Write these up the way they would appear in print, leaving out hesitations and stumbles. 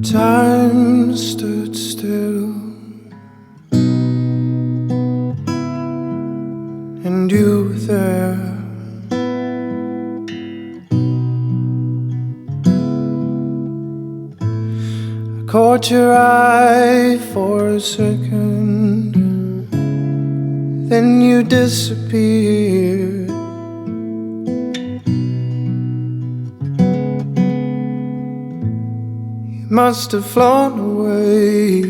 Time stood still, and you were there. I caught your eye for a second, then you disappeared. Must have flown away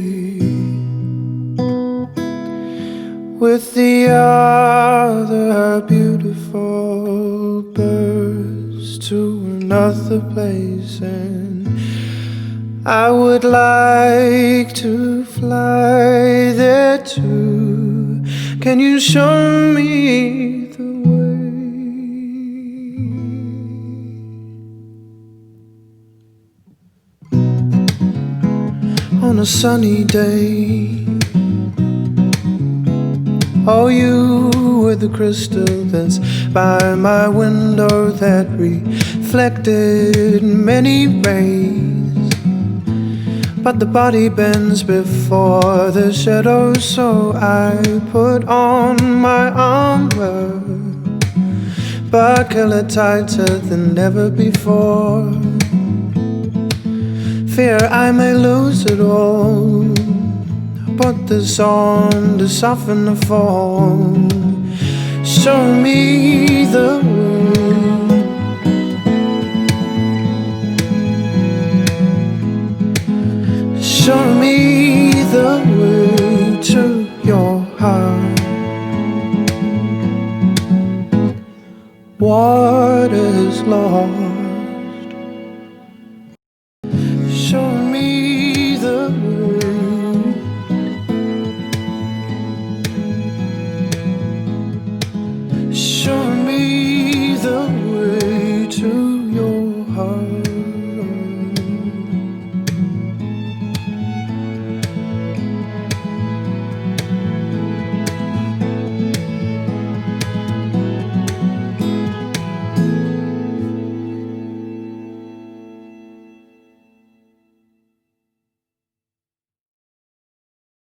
with the other beautiful birds to another place, and I would like to fly there too. Can you show me the way? On a sunny day, oh, you were the crystal that's by my window that reflected many rays. But the body bends before the shadows, so I put on my armor, buckle it tighter than ever before. Fear I may lose it all, put this on to soften the fall. Show me the way. Show me the way to your heart. What is lost?